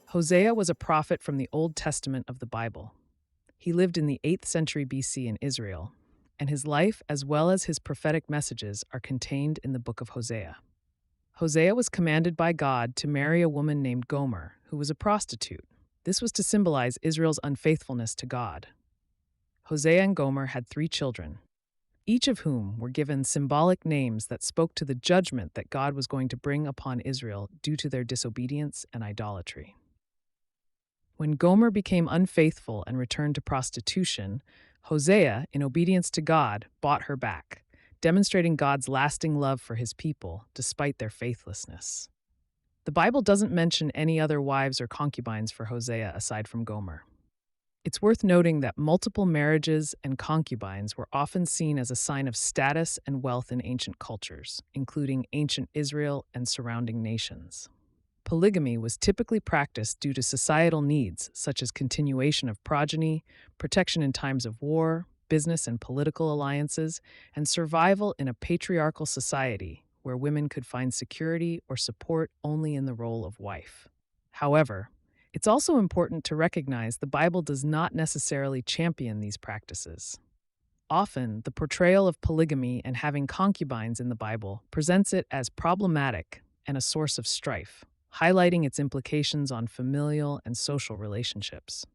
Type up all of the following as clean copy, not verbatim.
Hosea was a prophet from the Old Testament of the Bible. He lived in the 8th century BC in Israel, and his life as well as his prophetic messages are contained in the book of Hosea. Hosea was commanded by God to marry a woman named Gomer, who was a prostitute. This was to symbolize Israel's unfaithfulness to God. Hosea and Gomer had 3 children, each of whom were given symbolic names that spoke to the judgment that God was going to bring upon Israel due to their disobedience and idolatry. When Gomer became unfaithful and returned to prostitution, Hosea, in obedience to God, bought her back, demonstrating God's lasting love for his people despite their faithlessness. The Bible doesn't mention any other wives or concubines for Hosea aside from Gomer. It's worth noting that multiple marriages and concubines were often seen as a sign of status and wealth in ancient cultures, including ancient Israel and surrounding nations. Polygamy was typically practiced due to societal needs, such as continuation of progeny, protection in times of war, business and political alliances, and survival in a patriarchal society where women could find security or support only in the role of wife. However, it's also important to recognize the Bible does not necessarily champion these practices. Often, the portrayal of polygamy and having concubines in the Bible presents it as problematic and a source of strife, highlighting its implications on familial and social relationships.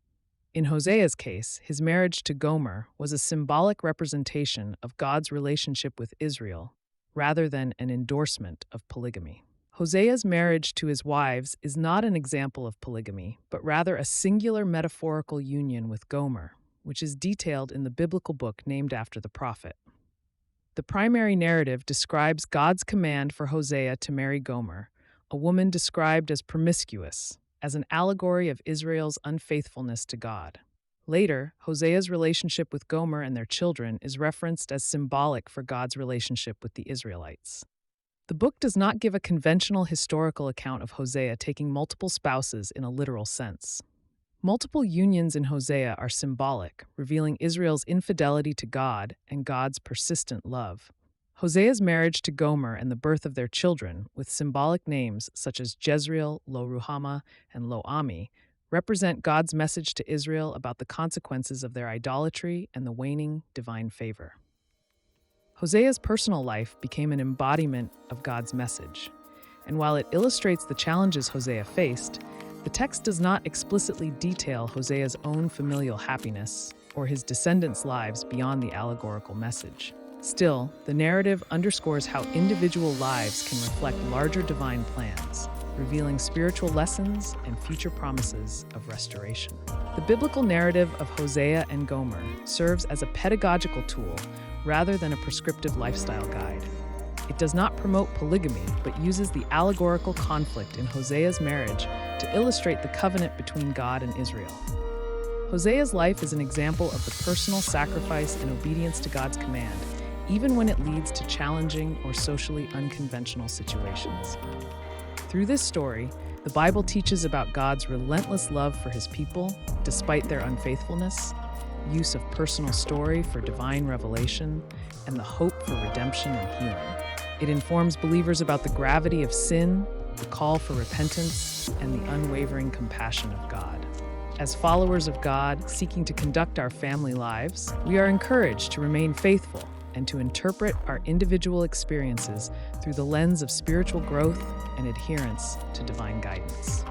In Hosea's case, his marriage to Gomer was a symbolic representation of God's relationship with Israel, rather than an endorsement of polygamy. Hosea's marriage to his wives is not an example of polygamy, but rather a singular metaphorical union with Gomer, which is detailed in the biblical book named after the prophet. The primary narrative describes God's command for Hosea to marry Gomer, a woman described as promiscuous, as an allegory of Israel's unfaithfulness to God. Later, Hosea's relationship with Gomer and their children is referenced as symbolic for God's relationship with the Israelites. The book does not give a conventional historical account of Hosea taking multiple spouses in a literal sense. Multiple unions in Hosea are symbolic, revealing Israel's infidelity to God and God's persistent love. Hosea's marriage to Gomer and the birth of their children, with symbolic names such as Jezreel, Lo-Ruhamah, and Lo-Ami, represent God's message to Israel about the consequences of their idolatry and the waning divine favor. Hosea's personal life became an embodiment of God's message, and while it illustrates the challenges Hosea faced, the text does not explicitly detail Hosea's own familial happiness or his descendants' lives beyond the allegorical message. Still, the narrative underscores how individual lives can reflect larger divine plans, revealing spiritual lessons and future promises of restoration. The biblical narrative of Hosea and Gomer serves as a pedagogical tool rather than a prescriptive lifestyle guide. It does not promote polygamy, but uses the allegorical conflict in Hosea's marriage to illustrate the covenant between God and Israel. Hosea's life is an example of the personal sacrifice and obedience to God's command, even when it leads to challenging or socially unconventional situations. Through this story, the Bible teaches about God's relentless love for his people, despite their unfaithfulness, use of personal story for divine revelation, and the hope for redemption and healing. It informs believers about the gravity of sin, the call for repentance, and the unwavering compassion of God. As followers of God seeking to conduct our family lives, we are encouraged to remain faithful and to interpret our individual experiences through the lens of spiritual growth and adherence to divine guidance.